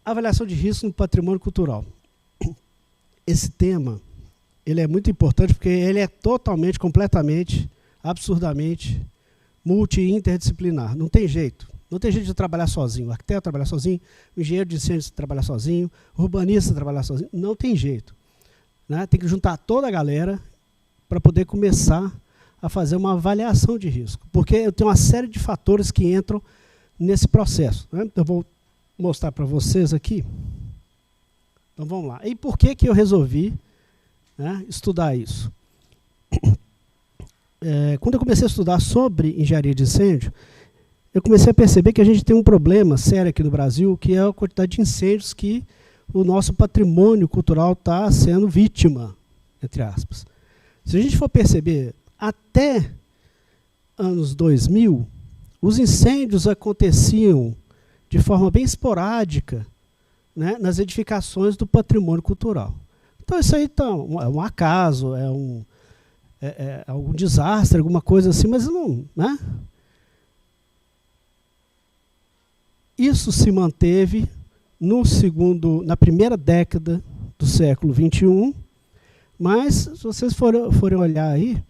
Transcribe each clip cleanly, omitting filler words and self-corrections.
Avaliação de risco no patrimônio cultural. Esse tema, ele é muito importante porque ele é totalmente, completamente, absurdamente multi- e interdisciplinar. Não tem jeito. Não tem jeito de trabalhar sozinho. O arquiteto trabalhar sozinho, o engenheiro de incêndios trabalhar sozinho, o urbanista trabalhar sozinho. Não tem jeito. Né? Tem que juntar toda a galera para poder começar a fazer uma avaliação de risco. Porque eu tenho uma série de fatores que entram nesse processo. Né? Eu vou mostrar para vocês aqui. Então vamos lá. E por que eu resolvi, né, estudar isso? Quando eu comecei a estudar sobre engenharia de incêndio, eu comecei a perceber que a gente tem um problema sério aqui no Brasil, que é a quantidade de incêndios que o nosso patrimônio cultural está sendo vítima, entre aspas. Se a gente for perceber, até anos 2000, os incêndios aconteciam de forma bem esporádica, né, nas edificações do patrimônio cultural. Então isso aí é um acaso, é algum desastre, alguma coisa assim, mas não, né? Isso se manteve na primeira década do século XXI, mas se vocês forem olhar aí,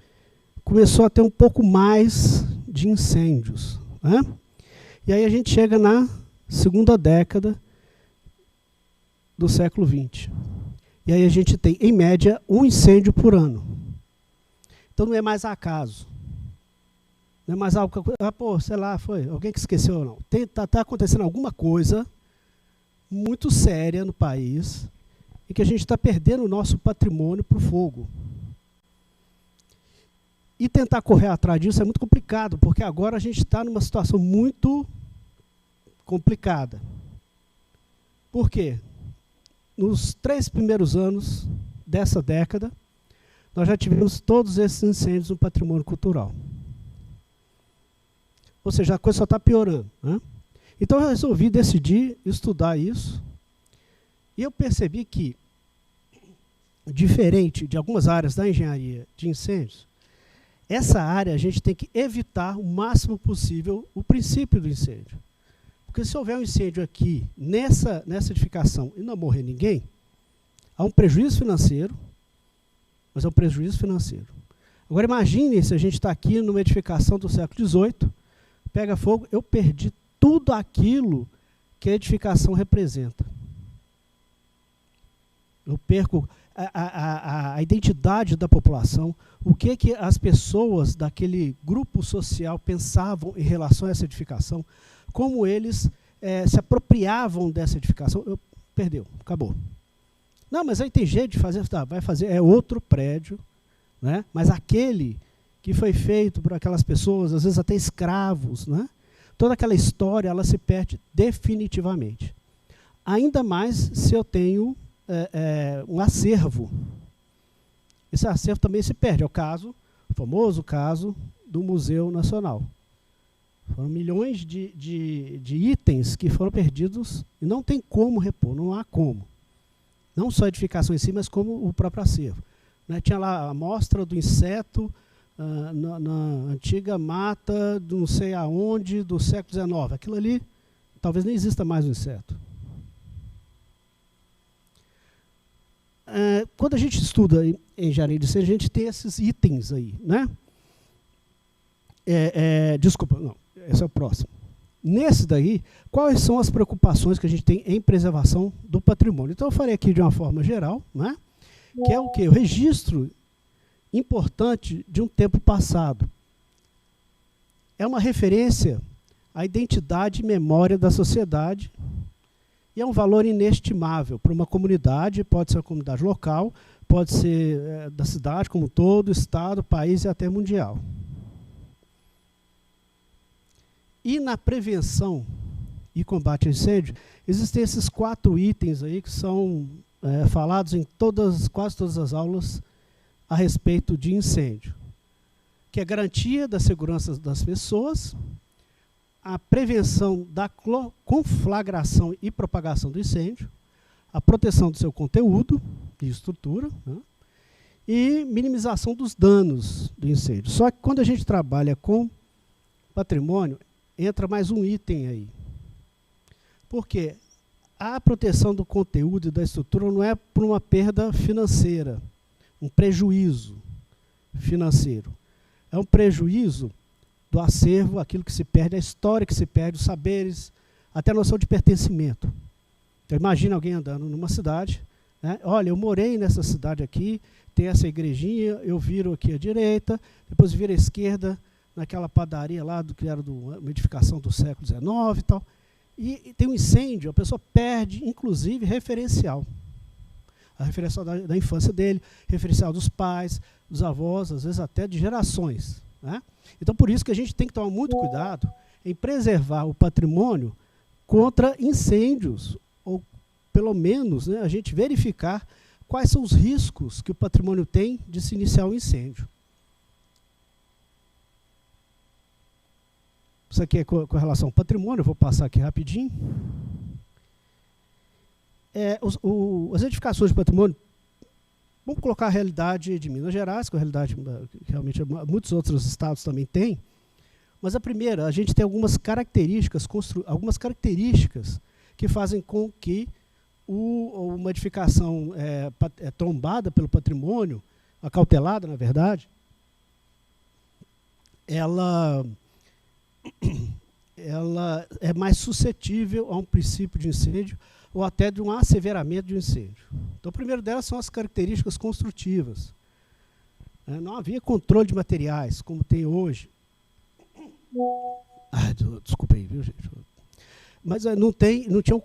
começou a ter um pouco mais de incêndios, né? E aí a gente chega na segunda década do século XX. E aí a gente tem, em média, um incêndio por ano. Então não é mais acaso. Não é mais algo que, sei lá, foi alguém que esqueceu ou não. Está acontecendo alguma coisa muito séria no país e que a gente está perdendo o nosso patrimônio para o fogo. E tentar correr atrás disso é muito complicado, porque agora a gente está numa situação muito complicada. Por quê? Nos 3 primeiros anos dessa década, nós já tivemos todos esses incêndios no patrimônio cultural. Ou seja, a coisa só está piorando. Né? Então eu resolvi decidir estudar isso, e eu percebi que, diferente de algumas áreas da engenharia de incêndios, essa área a gente tem que evitar o máximo possível o princípio do incêndio. Porque se houver um incêndio aqui, nessa edificação, e não morrer ninguém, há um prejuízo financeiro, mas é um prejuízo financeiro. Agora imagine se a gente está aqui numa edificação do século XVIII, pega fogo, eu perdi tudo aquilo que a edificação representa. Eu perco a identidade da população, o que as pessoas daquele grupo social pensavam em relação a essa edificação, como eles se apropriavam dessa edificação. Perdeu, acabou. Não, mas aí tem jeito de fazer, tá, vai fazer, é outro prédio, né? Mas aquele que foi feito por aquelas pessoas, às vezes até escravos, né? Toda aquela história, ela se perde definitivamente. Ainda mais se eu tenho um acervo. Esse acervo também se perde. É o famoso caso do Museu Nacional. Foram milhões de itens que foram perdidos e não tem como repor, não há como. Não só a edificação em si, mas como o próprio acervo. Né? Tinha lá a amostra do inseto na antiga mata, do não sei aonde, do século XIX. Aquilo ali, talvez nem exista mais o inseto. Quando a gente estuda em engenharia de incêndio, a gente tem esses itens aí. Né? Desculpa, não, esse é o próximo. Nesse daí, quais são as preocupações que a gente tem em preservação do patrimônio? Então eu falei aqui de uma forma geral, né? Que é o quê? O registro importante de um tempo passado. É uma referência à identidade e memória da sociedade e é um valor inestimável para uma comunidade, pode ser uma comunidade local, pode ser da cidade como um todo, estado, país e até mundial. E na prevenção e combate ao incêndio, existem esses 4 itens aí que são falados em quase todas as aulas a respeito de incêndio, que é a garantia da segurança das pessoas, a prevenção da conflagração e propagação do incêndio, a proteção do seu conteúdo e estrutura, né, e minimização dos danos do incêndio. Só que quando a gente trabalha com patrimônio, entra mais um item aí. Porque a proteção do conteúdo e da estrutura não é por uma perda financeira, um prejuízo financeiro. É um prejuízo do acervo, aquilo que se perde, a história que se perde, os saberes, até a noção de pertencimento. Então, imagina alguém andando numa cidade, né? Olha, eu morei nessa cidade aqui, tem essa igrejinha, eu viro aqui à direita, depois viro à esquerda, naquela padaria lá, que era uma edificação do século XIX e tal, e tem um incêndio, a pessoa perde, inclusive, referencial. A referencial da infância dele, referencial dos pais, dos avós, às vezes até de gerações, né? Então, por isso que a gente tem que tomar muito cuidado em preservar o patrimônio contra incêndios, ou pelo menos, né, a gente verificar quais são os riscos que o patrimônio tem de se iniciar um incêndio. Isso aqui é com relação ao patrimônio, eu vou passar aqui rapidinho. As edificações de patrimônio, vamos colocar a realidade de Minas Gerais, que é a realidade que realmente muitos outros estados também têm, mas a primeira, a gente tem algumas características que fazem com que uma edificação tombada pelo patrimônio, acautelada, na verdade, ela é mais suscetível a um princípio de incêndio ou até de um asseveramento de um incêndio. Então, o primeiro delas são as características construtivas. Não havia controle de materiais, como tem hoje. Desculpa aí, viu, gente? Mas não tem um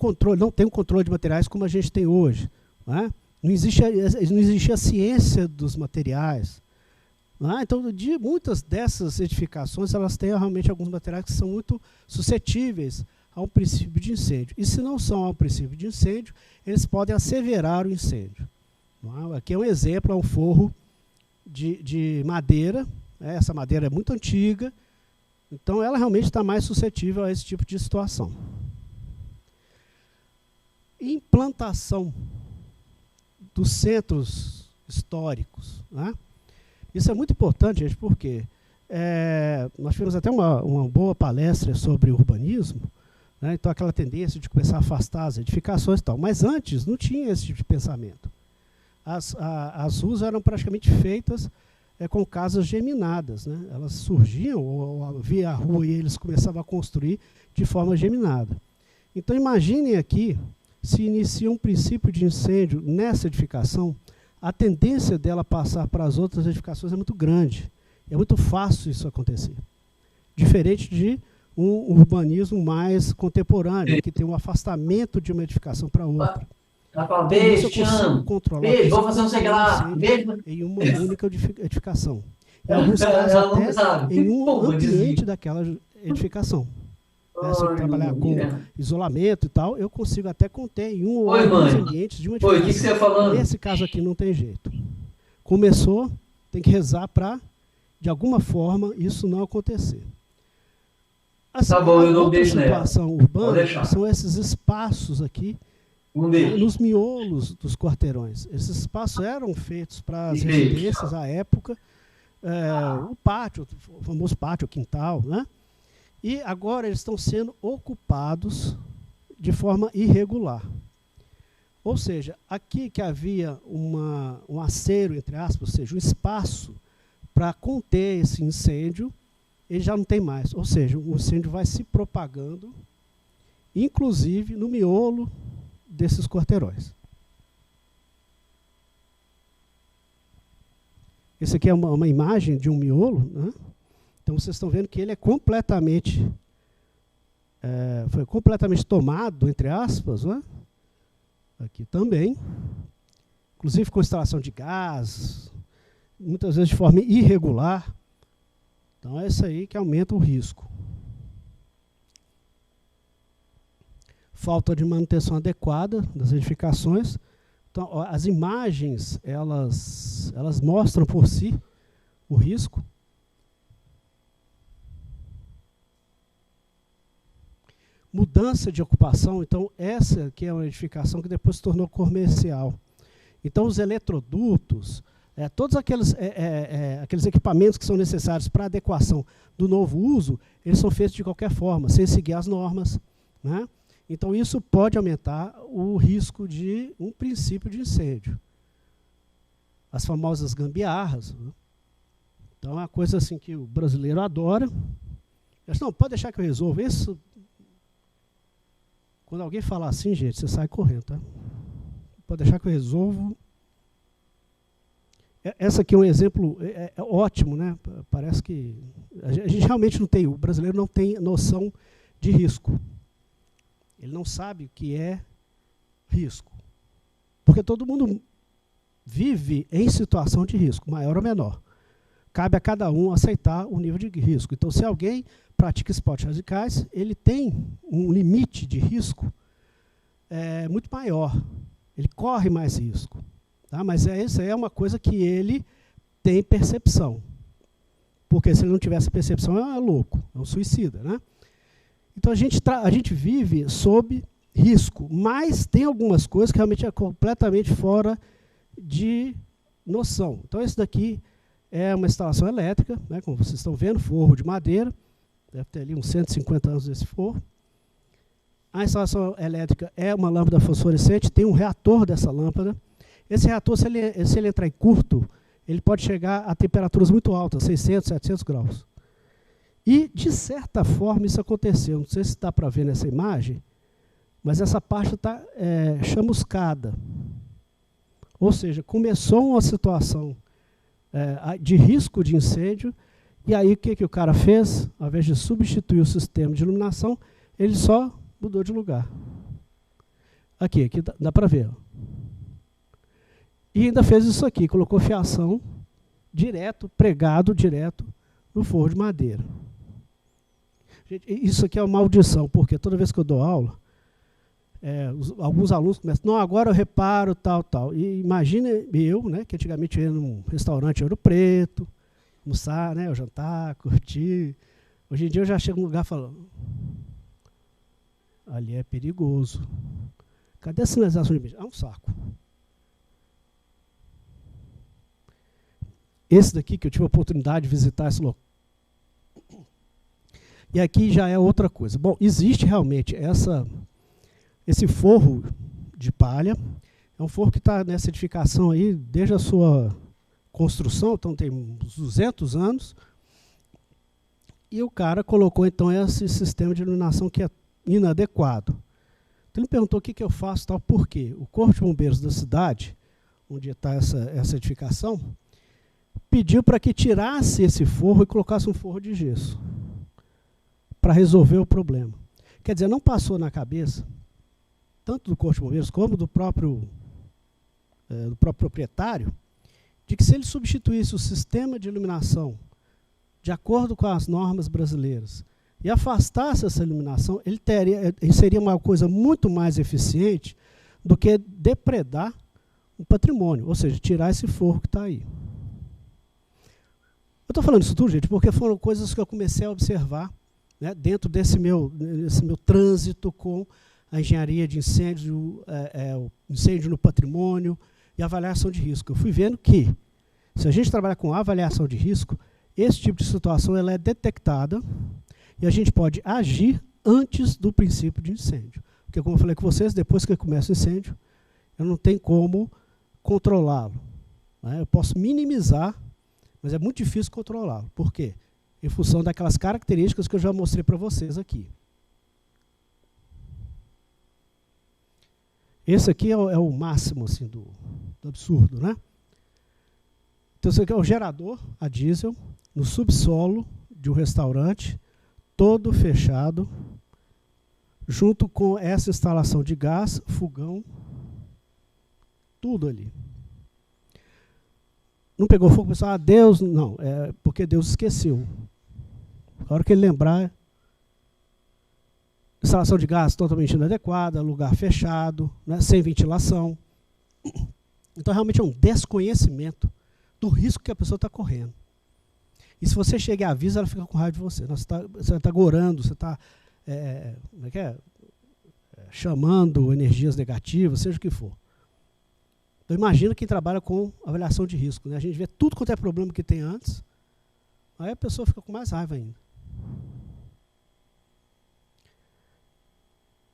controle de materiais como a gente tem hoje. Não existia a ciência dos materiais. Então, muitas dessas edificações, elas têm realmente alguns materiais que são muito suscetíveis a um princípio de incêndio. E se não são a um princípio de incêndio, eles podem asseverar o incêndio. Aqui é um exemplo, é um forro de madeira. Essa madeira é muito antiga, então ela realmente está mais suscetível a esse tipo de situação. Implantação dos centros históricos. Isso é muito importante, gente, porque nós tivemos até uma boa palestra sobre urbanismo, né? Então aquela tendência de começar a afastar as edificações e tal. Mas antes não tinha esse tipo de pensamento. As ruas eram praticamente feitas com casas geminadas, né? Elas surgiam, ou havia a rua e eles começavam a construir de forma geminada. Então imaginem aqui, se inicia um princípio de incêndio nessa edificação, a tendência dela passar para as outras edificações é muito grande. É muito fácil isso acontecer. Diferente de um urbanismo mais contemporâneo, que tem um afastamento de uma edificação para outra. Beijo, te amo. Beijo, vou fazer um segredo. Beijo. Em uma única edificação. Em alguns casos, até em um ambiente daquela edificação. Se eu trabalhar com isolamento e tal, eu consigo até conter em um ou dois ambientes de uma edificação. O que você ia falando? Nesse caso aqui não tem jeito. Começou, tem que rezar para, de alguma forma, isso não acontecer. Assim, tá bom, eu não outra deixo situação urbana são esses espaços aqui, nos miolos dos quarteirões. Esses espaços eram feitos para as residências à época, o pátio, o famoso pátio, o quintal, né? E agora eles estão sendo ocupados de forma irregular. Ou seja, aqui que havia um acero, entre aspas, ou seja, um espaço para conter esse incêndio, ele já não tem mais. Ou seja, o incêndio vai se propagando, inclusive no miolo desses quarteirões. Esse aqui é uma imagem de um miolo, né? Então vocês estão vendo que ele é completamente, foi completamente tomado, entre aspas, né? Aqui também, inclusive com instalação de gás, muitas vezes de forma irregular. Então é isso aí que aumenta o risco. Falta de manutenção adequada das edificações. Então, as imagens, elas mostram por si o risco. Mudança de ocupação, então essa aqui é uma edificação que depois se tornou comercial. Então os eletrodutos, todos aqueles equipamentos que são necessários para a adequação do novo uso, eles são feitos de qualquer forma, sem seguir as normas, né? Então, isso pode aumentar o risco de um princípio de incêndio. As famosas gambiarras. Né? Então, é uma coisa assim que o brasileiro adora. Não, pode deixar que eu resolva isso. Quando alguém falar assim, gente, você sai correndo, tá? Pode deixar que eu resolvo. Essa aqui é um exemplo ótimo, né? Parece que a gente realmente não tem, o brasileiro não tem noção de risco. Ele não sabe o que é risco. Porque todo mundo vive em situação de risco, maior ou menor. Cabe a cada um aceitar o nível de risco. Então, se alguém pratica esportes radicais, ele tem um limite de risco muito maior. Ele corre mais risco. Tá? Mas isso aí é uma coisa que ele tem percepção. Porque se ele não tivesse percepção, é louco, é um suicida. Né? Então, a gente vive sob risco, mas tem algumas coisas que realmente é completamente fora de noção. Então, esse daqui é uma instalação elétrica, né, como vocês estão vendo, forro de madeira, deve ter ali uns 150 anos desse forro. A instalação elétrica é uma lâmpada fosforescente, tem um reator dessa lâmpada. Esse reator, se ele entrar em curto, ele pode chegar a temperaturas muito altas, 600, 700 graus. E, de certa forma, isso aconteceu. Não sei se dá para ver nessa imagem, mas essa parte está chamuscada. Ou seja, começou uma situação de risco de incêndio, e aí o que o cara fez? Ao invés de substituir o sistema de iluminação, ele só mudou de lugar. Aqui dá para ver. Ó. E ainda fez isso aqui, colocou fiação pregado direto no forro de madeira. Gente, isso aqui é uma maldição, porque toda vez que eu dou aula, alguns alunos começam, não, agora eu reparo, tal. E imagina eu, né, que antigamente eu ia num restaurante em Ouro Preto, almoçar, né, jantar, curtir. Hoje em dia eu já chego num lugar falando, ali é perigoso. Cadê a sinalização de mídia? É um saco. Esse daqui, que eu tive a oportunidade de visitar esse local. E aqui já é outra coisa. Bom, existe realmente esse forro de palha. É um forro que está nessa edificação aí desde a sua construção, então tem uns 200 anos. E o cara colocou então esse sistema de iluminação que é inadequado. Então ele perguntou o que eu faço, tal, por quê? O Corpo de Bombeiros da cidade, onde está essa edificação, pediu para que tirasse esse forro e colocasse um forro de gesso para resolver o problema. Quer dizer, não passou na cabeça, tanto do Corpo de Bombeiros como do próprio proprietário, de que se ele substituísse o sistema de iluminação de acordo com as normas brasileiras e afastasse essa iluminação, ele seria uma coisa muito mais eficiente do que depredar o patrimônio, ou seja, tirar esse forro que está aí. Eu estou falando isso tudo, gente, porque foram coisas que eu comecei a observar, né, dentro desse meu trânsito com a engenharia de incêndio, o incêndio no patrimônio e avaliação de risco. Eu fui vendo que, se a gente trabalhar com avaliação de risco, esse tipo de situação ela é detectada e a gente pode agir antes do princípio de incêndio. Porque, como eu falei com vocês, depois que começa o incêndio, eu não tenho como controlá-lo. Né? Eu posso minimizar, mas é muito difícil controlá-lo. Por quê? Em função daquelas características que eu já mostrei para vocês aqui. Esse aqui é o máximo assim, do absurdo. Né? Então, esse aqui é o gerador a diesel no subsolo de um restaurante, todo fechado, junto com essa instalação de gás, fogão, tudo ali. Não pegou fogo, pensou, Deus, não, é porque Deus esqueceu. A hora que ele lembrar, instalação de gás totalmente inadequada, lugar fechado, né, sem ventilação. Então, realmente é um desconhecimento do risco que a pessoa está correndo. E se você chega e avisa, ela fica com raiva de você. Você está gorando, você está chamando energias negativas, seja o que for. Então, imagina quem trabalha com avaliação de risco. Né? A gente vê tudo quanto é problema que tem antes, aí a pessoa fica com mais raiva ainda.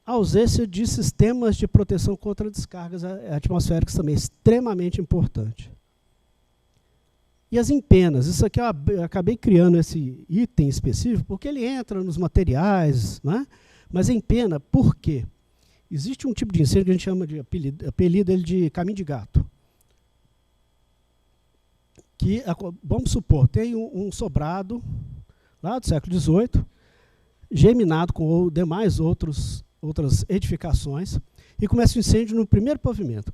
A ausência de sistemas de proteção contra descargas atmosféricas também é extremamente importante. E as empenas, isso aqui eu acabei criando esse item específico porque ele entra nos materiais, né? Mas empena, por quê? Existe um tipo de incêndio que a gente chama de apelido ele de caminho de gato. Que, vamos supor, tem um sobrado lá do século XVIII, geminado com demais outras edificações, e começa o incêndio no primeiro pavimento.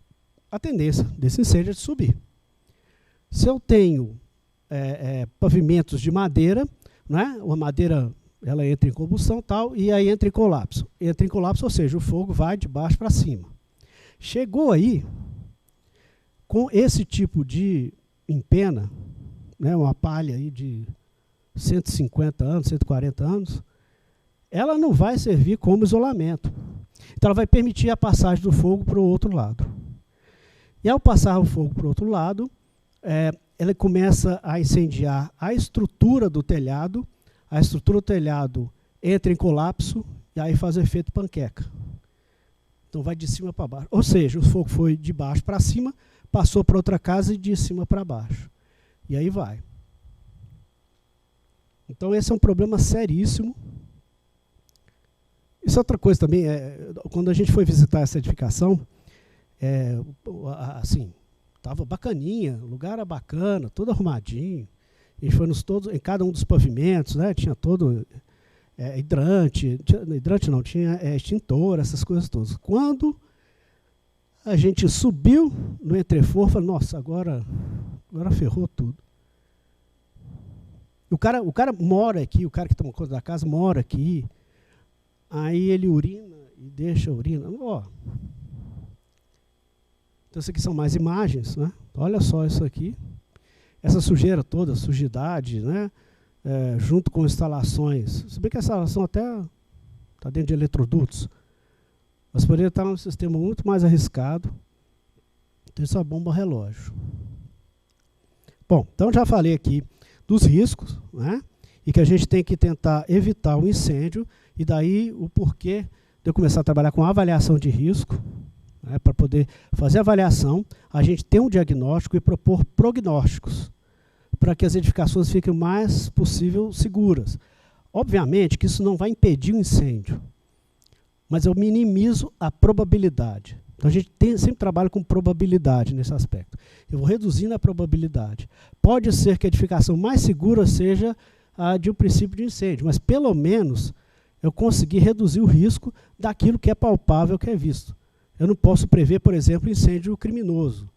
A tendência desse incêndio é de subir. Se eu tenho pavimentos de madeira, né, a madeira ela entra em combustão tal, e aí entra em colapso. Entra em colapso, ou seja, o fogo vai de baixo para cima. Chegou aí, com esse tipo de empena, né, uma palha aí de 150 anos, 140 anos, ela não vai servir como isolamento. Então ela vai permitir a passagem do fogo para o outro lado. E ao passar o fogo para o outro lado, ela começa a incendiar a estrutura do telhado. A estrutura do telhado entra em colapso e aí faz o efeito panqueca. Então vai de cima para baixo. Ou seja, o fogo foi de baixo para cima, passou para outra casa e de cima para baixo. E aí vai. Então esse é um problema seríssimo. Isso é outra coisa também, quando a gente foi visitar essa edificação, assim, estava bacaninha, o lugar era bacana, todo arrumadinho. A gente foi em cada um dos pavimentos, né, tinha todo hidrante, tinha extintor, essas coisas todas. Quando a gente subiu no entrefor, falei, nossa, agora ferrou tudo. O cara mora aqui, o cara que toma conta da casa mora aqui, aí ele urina e deixa a urina. Ó. Então, isso aqui são mais imagens, né? Olha só isso aqui. Essa sujeira toda, sujidade, né? Junto com instalações. Se bem que a instalação até está dentro de eletrodutos, mas poderia estar num sistema muito mais arriscado. Então, isso é uma bomba relógio. Bom, então já falei aqui dos riscos, né? E que a gente tem que tentar evitar o incêndio, e daí o porquê de eu começar a trabalhar com avaliação de risco, né, para poder fazer a avaliação, a gente ter um diagnóstico e propor prognósticos, para que as edificações fiquem o mais possível seguras. Obviamente que isso não vai impedir o incêndio, mas eu minimizo a probabilidade. Então a gente sempre trabalha com probabilidade nesse aspecto. Eu vou reduzindo a probabilidade. Pode ser que a edificação mais segura seja a de um princípio de incêndio, mas pelo menos eu consegui reduzir o risco daquilo que é palpável, que é visto. Eu não posso prever, por exemplo, incêndio criminoso.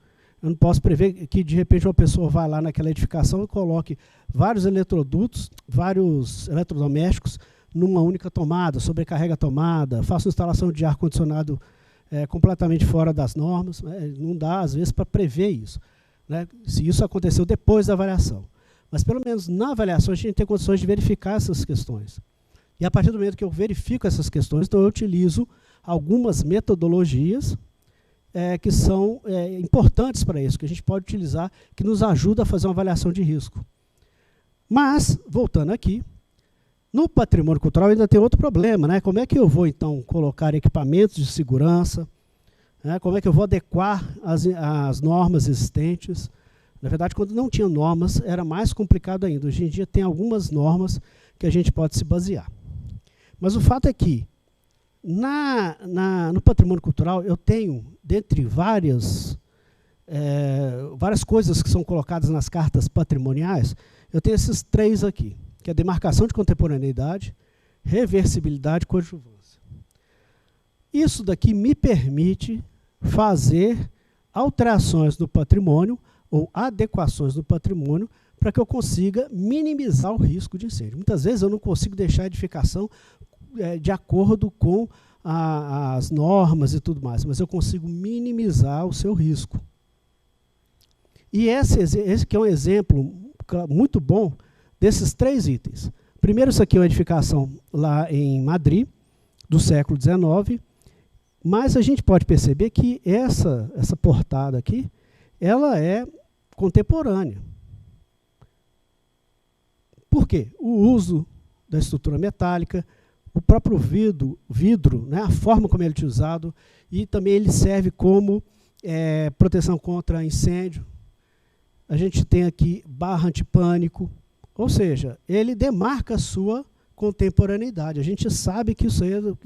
Eu não posso prever que, de repente, uma pessoa vá lá naquela edificação e coloque vários eletrodutos, vários eletrodomésticos numa única tomada, sobrecarrega a tomada, faça instalação de ar-condicionado completamente fora das normas. Não dá, às vezes, para prever isso, né? Se isso aconteceu depois da avaliação. Mas, pelo menos, na avaliação, a gente tem condições de verificar essas questões. E, a partir do momento que eu verifico essas questões, então eu utilizo algumas metodologias que são importantes para isso, que a gente pode utilizar, que nos ajuda a fazer uma avaliação de risco. Mas, voltando aqui, no patrimônio cultural ainda tem outro problema, né? Como é que eu vou, então, colocar equipamentos de segurança? Né? Como é que eu vou adequar as normas existentes? Na verdade, quando não tinha normas, era mais complicado ainda. Hoje em dia tem algumas normas que a gente pode se basear. Mas o fato é que, no patrimônio cultural, eu tenho, dentre várias coisas que são colocadas nas cartas patrimoniais, eu tenho esses três aqui, que é a demarcação de contemporaneidade, reversibilidade e coadjuvância. Isso daqui me permite fazer alterações no patrimônio ou adequações no patrimônio para que eu consiga minimizar o risco de incêndio. Muitas vezes eu não consigo deixar a edificação de acordo com as normas e tudo mais, mas eu consigo minimizar o seu risco. E esse que é um exemplo muito bom desses três itens. Primeiro, isso aqui é uma edificação lá em Madrid, do século XIX, mas a gente pode perceber que essa portada aqui, ela é contemporânea. Por quê? O uso da estrutura metálica, o próprio vidro, né, a forma como ele é utilizado, e também ele serve como proteção contra incêndio. A gente tem aqui barra antipânico, ou seja, ele demarca a sua contemporaneidade. A gente sabe que isso aí é do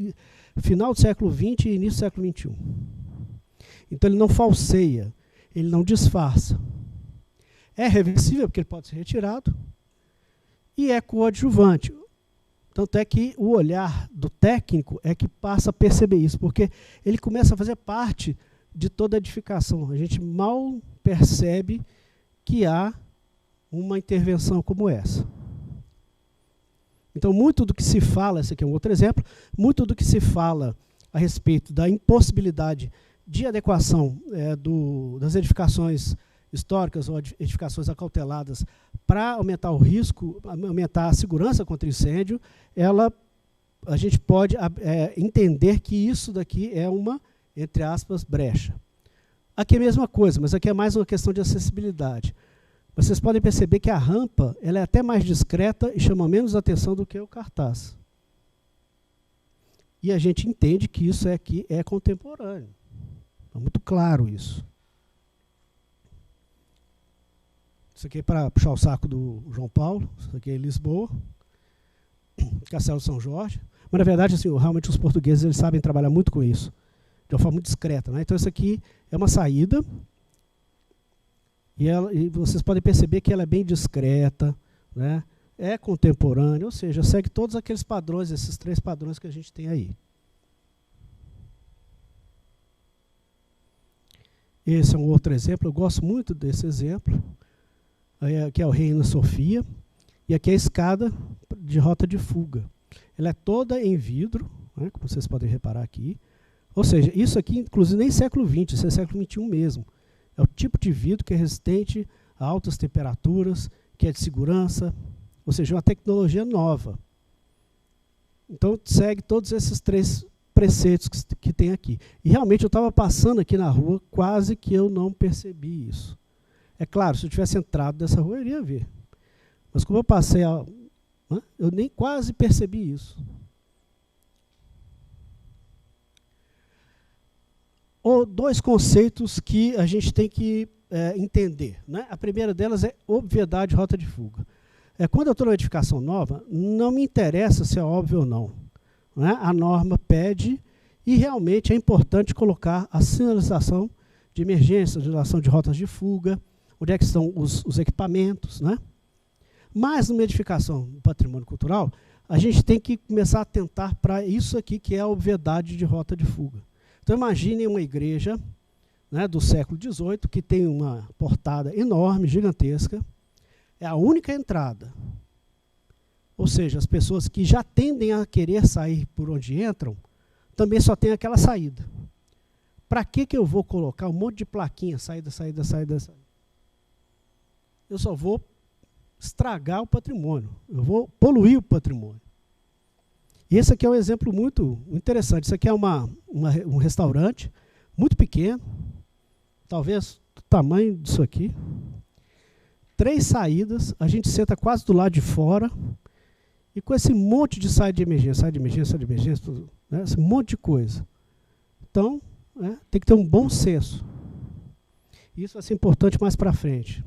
final do século XX e início do século XXI. Então ele não falseia, ele não disfarça. É reversível, porque ele pode ser retirado, e é coadjuvante. Tanto é que o olhar do técnico é que passa a perceber isso, porque ele começa a fazer parte de toda a edificação. A gente mal percebe que há uma intervenção como essa. Então, muito do que se fala, esse aqui é um outro exemplo, muito do que se fala a respeito da impossibilidade de adequação das edificações históricas ou edificações acauteladas para aumentar o risco, aumentar a segurança contra incêndio, a gente pode entender que isso daqui é uma, entre aspas, brecha. Aqui é a mesma coisa, mas aqui é mais uma questão de acessibilidade. Vocês podem perceber que a rampa ela é até mais discreta e chama menos atenção do que o cartaz. E a gente entende que isso aqui é contemporâneo. É muito claro isso. Isso aqui é para puxar o saco do João Paulo, isso aqui é Lisboa, Castelo de São Jorge. Mas, na verdade, assim, realmente os portugueses eles sabem trabalhar muito com isso, de uma forma muito discreta, né? Então, isso aqui é uma saída, e vocês podem perceber que ela é bem discreta, né? É contemporânea, ou seja, segue todos aqueles padrões, esses 3 padrões que a gente tem aí. Esse é um outro exemplo, eu gosto muito desse exemplo. Aqui é o Reina Sofia, e aqui é a escada de rota de fuga. Ela é toda em vidro, né, como vocês podem reparar aqui. Ou seja, isso aqui, inclusive, nem século XX, isso é século XXI mesmo. É o tipo de vidro que é resistente a altas temperaturas, que é de segurança, ou seja, uma tecnologia nova. Então, segue todos esses 3 preceitos que tem aqui. E realmente eu estava passando aqui na rua, quase que eu não percebi isso. É claro, se eu tivesse entrado nessa rua, eu iria ver. Mas como eu passei, eu nem quase percebi isso. Ou 2 conceitos que a gente tem que entender, né? A primeira delas é obviedade de rota de fuga. Quando eu estou numa edificação nova, não me interessa se é óbvio ou não, né? A norma pede e realmente é importante colocar a sinalização de emergência, sinalização de rotas de fuga, onde é que estão os equipamentos, né? Mas, numa edificação do patrimônio cultural, a gente tem que começar a atentar para isso aqui, que é a obviedade de rota de fuga. Então, imaginem uma igreja, né, do século XVIII, que tem uma portada enorme, gigantesca, é a única entrada. Ou seja, as pessoas que já tendem a querer sair por onde entram, também só tem aquela saída. Para que eu vou colocar um monte de plaquinha, saída, saída, saída, saída? Eu só vou estragar o patrimônio, eu vou poluir o patrimônio. E esse aqui é um exemplo muito interessante. Isso aqui é um restaurante muito pequeno, talvez do tamanho disso aqui. 3 saídas, a gente senta quase do lado de fora, e com esse monte de saída de emergência, tudo, né, esse monte de coisa. Então, tem que ter um bom senso. Isso vai ser importante mais para frente.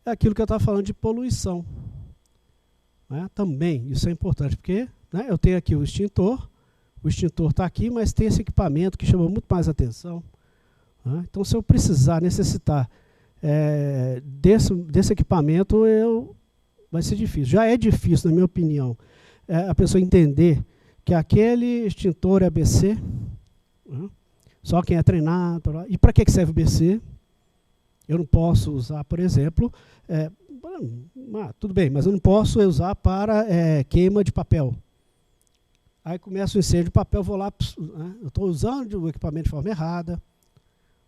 É aquilo que eu estava falando de poluição. Né? Também, isso é importante, porque eu tenho aqui o extintor está aqui, mas tem esse equipamento que chama muito mais atenção. Né? Então, se eu necessitar desse equipamento, vai ser difícil. Já é difícil, na minha opinião, a pessoa entender que aquele extintor é ABC, né? Só quem é treinado. E para que serve o BC? Eu não posso usar, por exemplo, tudo bem, mas eu não posso usar para queima de papel. Aí começa o incêndio de papel, vou lá, eu estou usando o equipamento de forma errada.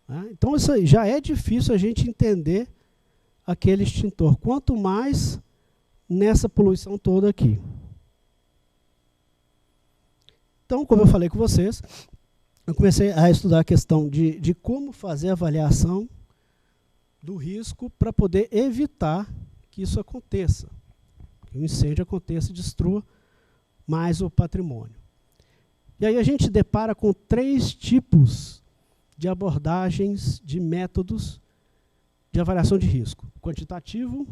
Né? Então, isso aí, já é difícil a gente entender aquele extintor, quanto mais nessa poluição toda aqui. Então, como eu falei com vocês, eu comecei a estudar a questão de como fazer a avaliação do risco para poder evitar que isso aconteça. que o incêndio aconteça e destrua mais o patrimônio. E aí a gente depara com 3 tipos de abordagens, de métodos de avaliação de risco. Quantitativo,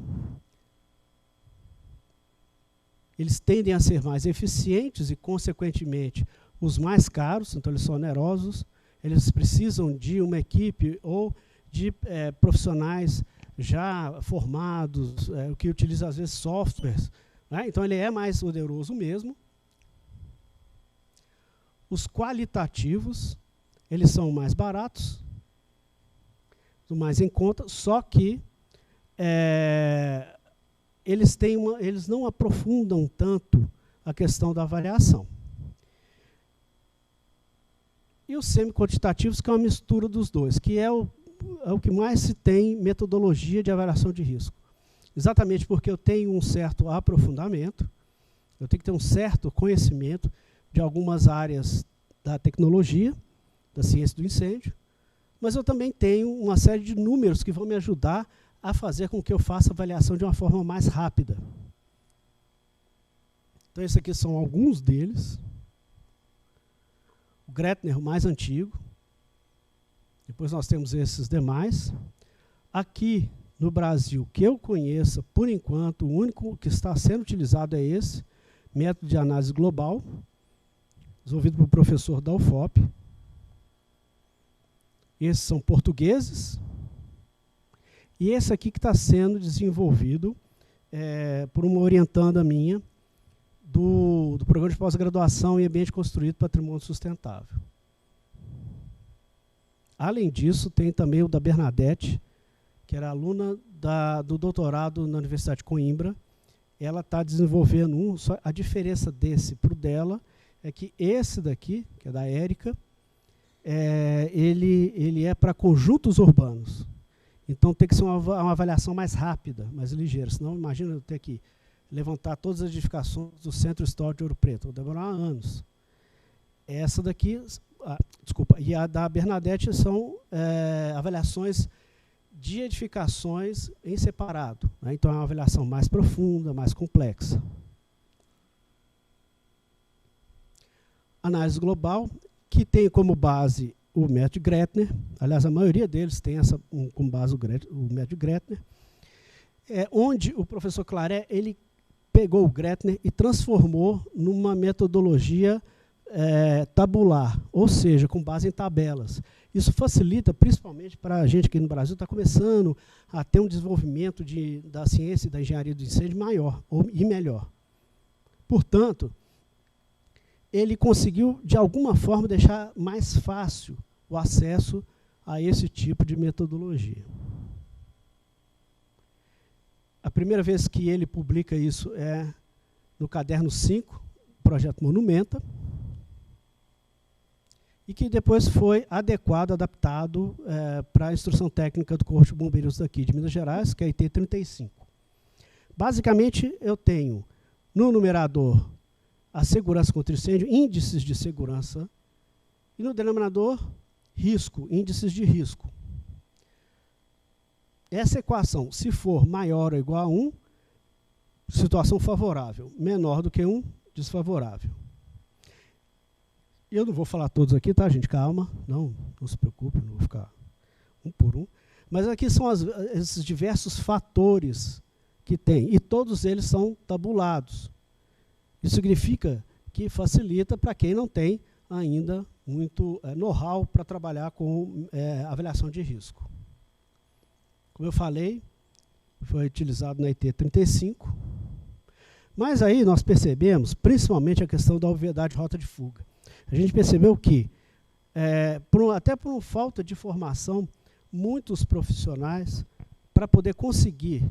eles tendem a ser mais eficientes e, consequentemente, os mais caros, então eles são onerosos, eles precisam de uma equipe ou de profissionais já formados, que utilizam, às vezes, softwares, né? Então ele é mais oneroso mesmo. Os qualitativos, eles são mais baratos, mais em conta, só que eles não aprofundam tanto a questão da avaliação. E os semi-quantitativos, que é uma mistura dos dois, que é o que mais se tem metodologia de avaliação de risco. Exatamente porque eu tenho um certo aprofundamento, eu tenho que ter um certo conhecimento de algumas áreas da tecnologia, da ciência do incêndio, mas eu também tenho uma série de números que vão me ajudar a fazer com que eu faça a avaliação de uma forma mais rápida. Então, esses aqui são alguns deles. O Gretner, o mais antigo. Depois nós temos esses demais. Aqui no Brasil, que eu conheça, por enquanto, o único que está sendo utilizado é esse, método de análise global, desenvolvido pelo professor da UFOP. Esses são portugueses. E esse aqui que está sendo desenvolvido por uma orientanda minha do programa de pós-graduação em ambiente construído e patrimônio sustentável. Além disso, tem também o da Bernadette, que era aluna do doutorado na Universidade de Coimbra. Ela está desenvolvendo um, só a diferença desse para o dela é que esse daqui, que é da Érica, ele é para conjuntos urbanos. Então tem que ser uma avaliação mais rápida, mais ligeira. Senão, imagina eu ter que levantar todas as edificações do Centro Histórico de Ouro Preto. Vai demorar anos. Essa daqui, desculpa, e a da Bernadette são avaliações de edificações em separado, né? Então é uma avaliação mais profunda, mais complexa. Análise global, que tem como base o método Gretner. Aliás, a maioria deles tem como base o método Gretner, onde o professor Claret ele pegou o Gretner e transformou numa metodologia tabular, ou seja, com base em tabelas. Isso facilita, principalmente para a gente aqui no Brasil, está começando a ter um desenvolvimento da ciência e da engenharia do incêndio maior e melhor. Portanto, ele conseguiu, de alguma forma, deixar mais fácil o acesso a esse tipo de metodologia. A primeira vez que ele publica isso é no caderno 5, Projeto Monumenta, e que depois foi adequado, adaptado para a instrução técnica do Corpo de Bombeiros daqui de Minas Gerais, que é a IT 35. Basicamente, eu tenho no numerador a segurança contra incêndio, índices de segurança, e no denominador, risco, índices de risco. Essa equação, se for maior ou igual a 1, situação favorável, menor do que 1, desfavorável. E eu não vou falar todos aqui, tá, gente? Calma, não se preocupe, não vou ficar um por um. Mas aqui são esses diversos fatores que tem, e todos eles são tabulados. Isso significa que facilita para quem não tem ainda muito know-how para trabalhar com avaliação de risco. Como eu falei, foi utilizado na IT 35. Mas aí nós percebemos, principalmente, a questão da obviedade de rota de fuga. A gente percebeu que, até por falta de formação, muitos profissionais, para poder conseguir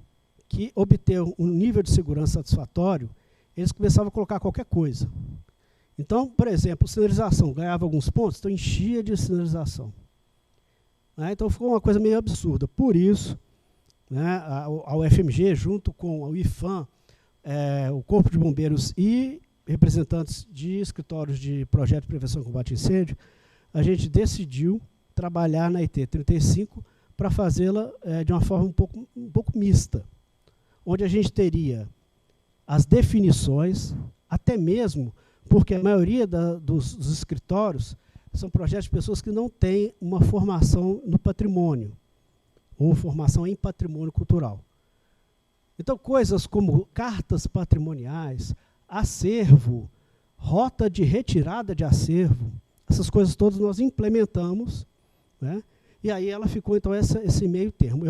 obter um nível de segurança satisfatório, eles começavam a colocar qualquer coisa. Então, por exemplo, sinalização, ganhava alguns pontos, então enchia de sinalização. Então ficou uma coisa meio absurda. Por isso, a UFMG, junto com o IFAM, o Corpo de Bombeiros e representantes de escritórios de projeto de prevenção e combate a incêndio, a gente decidiu trabalhar na IT 35 para fazê-la de uma forma um pouco mista, onde a gente teria as definições, até mesmo porque a maioria dos escritórios são projetos de pessoas que não têm uma formação no patrimônio, ou formação em patrimônio cultural. Então, coisas como cartas patrimoniais, acervo, rota de retirada de acervo, essas coisas todas nós implementamos, né? E aí ela ficou, então, esse meio termo.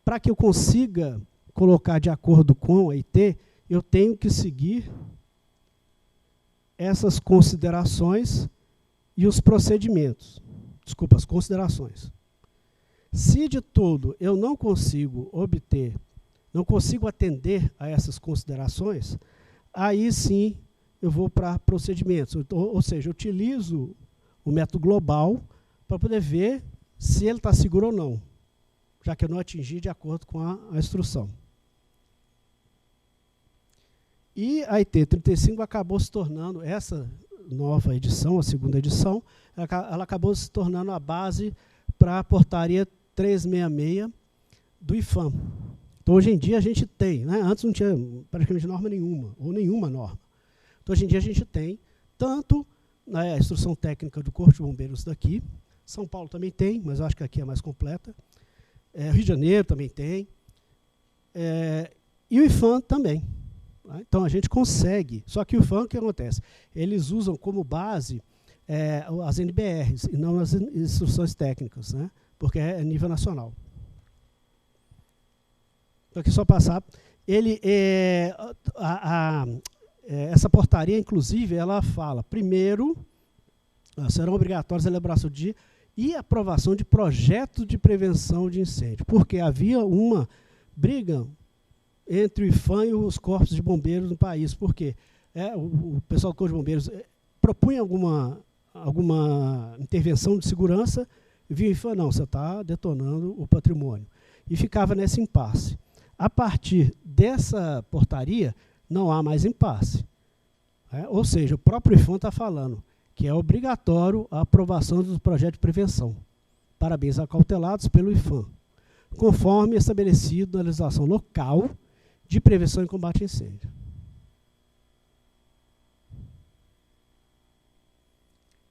Para que eu consiga colocar de acordo com a IT, eu tenho que seguir essas considerações e os procedimentos. Desculpa, as considerações. Se de todo eu não consigo obter, não consigo atender a essas considerações, aí sim eu vou para procedimentos. Ou seja, eu utilizo o método global para poder ver se ele está seguro ou não, já que eu não atingi de acordo com a instrução. E a IT 35 acabou se tornando, essa nova edição, a segunda edição, ela acabou se tornando a base para a portaria 366 do IFAM. Então, hoje em dia, a gente tem, né? Antes não tinha praticamente norma nenhuma, ou nenhuma norma. Então, hoje em dia, a gente tem tanto a instrução técnica do Corpo de Bombeiros daqui, São Paulo também tem, mas eu acho que aqui é mais completa, Rio de Janeiro também tem, e o IFAM também. Então, a gente consegue, só que o IFAM, o que acontece? Eles usam como base as NBRs, e não as instruções técnicas, né? Porque é nível nacional. Então, aqui só passar. Essa portaria, inclusive, ela fala, primeiro, serão obrigatórias a elaboração de e aprovação de projetos de prevenção de incêndio, porque havia uma briga entre o IFAM e os corpos de bombeiros no país, porque o pessoal do Corpo de Bombeiros propunha alguma intervenção de segurança, e vinha o IFAM, não, você está detonando o patrimônio. E ficava nesse impasse. A partir dessa portaria, não há mais impasse. Ou seja, o próprio IFAM está falando que é obrigatório a aprovação dos projetos de prevenção para bens acautelados pelo IFAM, conforme estabelecido na legislação local de prevenção e combate a incêndio.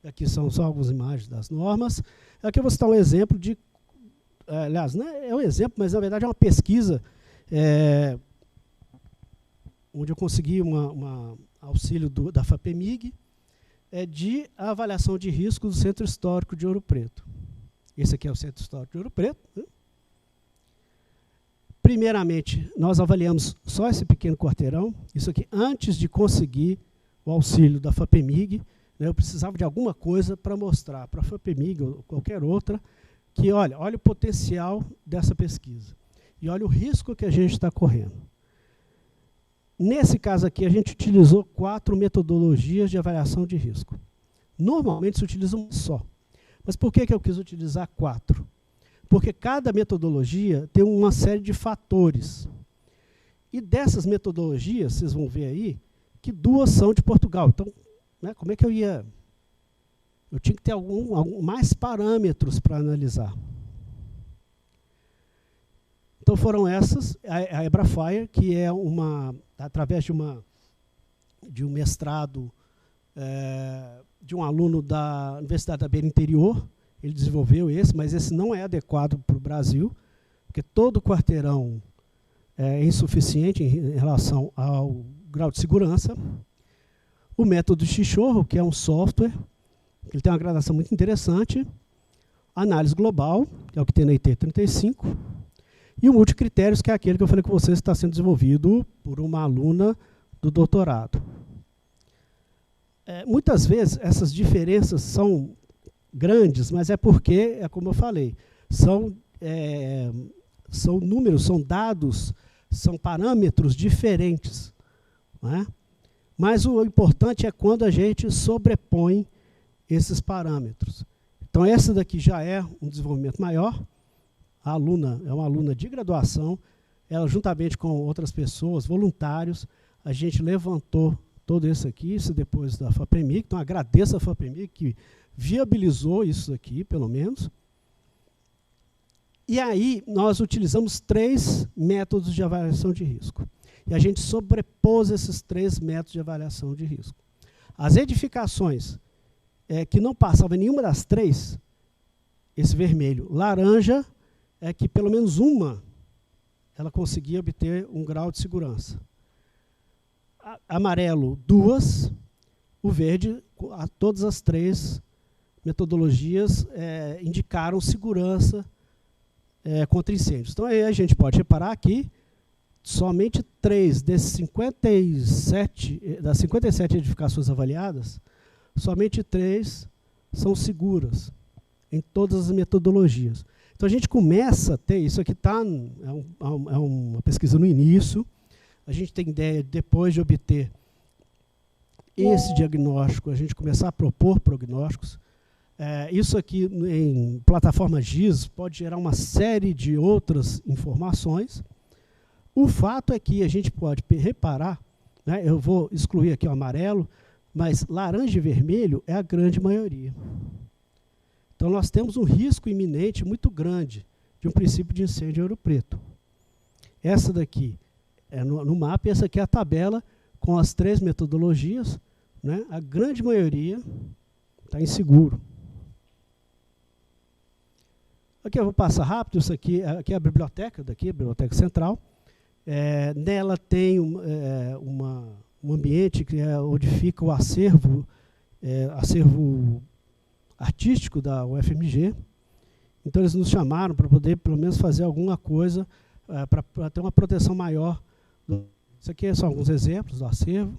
Aqui são só algumas imagens das normas. Aqui eu vou citar um exemplo de... aliás, não é um exemplo, mas na verdade é uma pesquisa onde eu consegui um auxílio da FAPEMIG, de avaliação de risco do Centro Histórico de Ouro Preto. Esse aqui é o Centro Histórico de Ouro Preto, né? Primeiramente, nós avaliamos só esse pequeno quarteirão, isso aqui antes de conseguir o auxílio da FAPEMIG, né? Eu precisava de alguma coisa para mostrar para a FAPEMIG ou qualquer outra, que olha o potencial dessa pesquisa, e olha o risco que a gente está correndo. Nesse caso aqui, a gente utilizou 4 metodologias de avaliação de risco. Normalmente se utiliza uma só. Mas por que eu quis utilizar 4? Porque cada metodologia tem uma série de fatores. E dessas metodologias, vocês vão ver aí, que 2 são de Portugal. Então, né, como é que eu ia... Eu tinha que ter mais parâmetros para analisar. Então foram essas, a Ebrafire, que é através de um mestrado de um aluno da Universidade da Beira Interior, ele desenvolveu esse, mas esse não é adequado para o Brasil, porque todo quarteirão é insuficiente em relação ao grau de segurança. O método Xixorro, que é um software, ele tem uma gradação muito interessante. Análise global, que é o que tem na IT 35. E o multicritérios, que é aquele que eu falei com vocês, está sendo desenvolvido por uma aluna do doutorado. Muitas vezes essas diferenças são grandes, mas é porque, como eu falei, são números, são dados, são parâmetros diferentes, né? Mas o importante é quando a gente sobrepõe esses parâmetros. Então, essa daqui já é um desenvolvimento maior. A aluna é uma aluna de graduação, ela juntamente com outras pessoas, voluntários, a gente levantou todo isso aqui, isso depois da FAPEMIG, então agradeço a FAPEMIG que viabilizou isso aqui, pelo menos. E aí nós utilizamos 3 métodos de avaliação de risco. e a gente sobrepôs esses 3 métodos de avaliação de risco. As edificações que não passavam em nenhuma das 3, esse vermelho. Laranja é que pelo menos uma ela conseguia obter um grau de segurança. Amarelo, 2. O verde, todas as 3 metodologias indicaram segurança contra incêndios. Então, aí a gente pode reparar aqui, somente 3 desses 57, das 57 edificações avaliadas, somente 3 são seguras em todas as metodologias. Então, a gente começa a ter, isso aqui é uma pesquisa no início, a gente tem ideia, depois de obter esse diagnóstico, a gente começar a propor prognósticos. Isso aqui, em plataforma GIS, pode gerar uma série de outras informações. O fato é que a gente pode reparar, né, eu vou excluir aqui o amarelo, mas laranja e vermelho é a grande maioria. Então, nós temos um risco iminente muito grande de um princípio de incêndio em Ouro Preto. Essa daqui é no mapa, e essa aqui é a tabela com as 3 metodologias, né? A grande maioria está inseguro. Aqui eu vou passar rápido, isso aqui é a biblioteca, a biblioteca central. Nela tem um ambiente que onde fica o acervo artístico da UFMG. Então eles nos chamaram para poder pelo menos fazer alguma coisa para ter uma proteção maior. Isso aqui são alguns exemplos do acervo.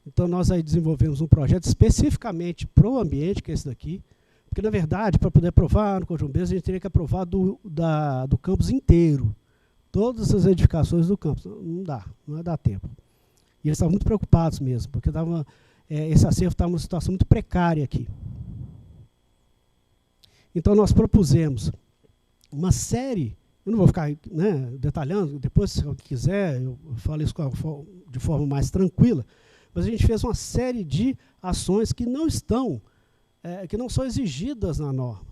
Então nós aí desenvolvemos um projeto especificamente para o ambiente, que é esse daqui, porque na verdade, para poder aprovar no Código de Bombeiros, a gente teria que aprovar do campus inteiro, todas as edificações do campus. Não ia dar tempo. E eles estavam muito preocupados mesmo, porque esse acervo estava numa situação muito precária aqui. Então nós propusemos uma série, eu não vou ficar detalhando, depois se alguém quiser, eu falo isso de forma mais tranquila, mas a gente fez uma série de ações que não são exigidas na norma.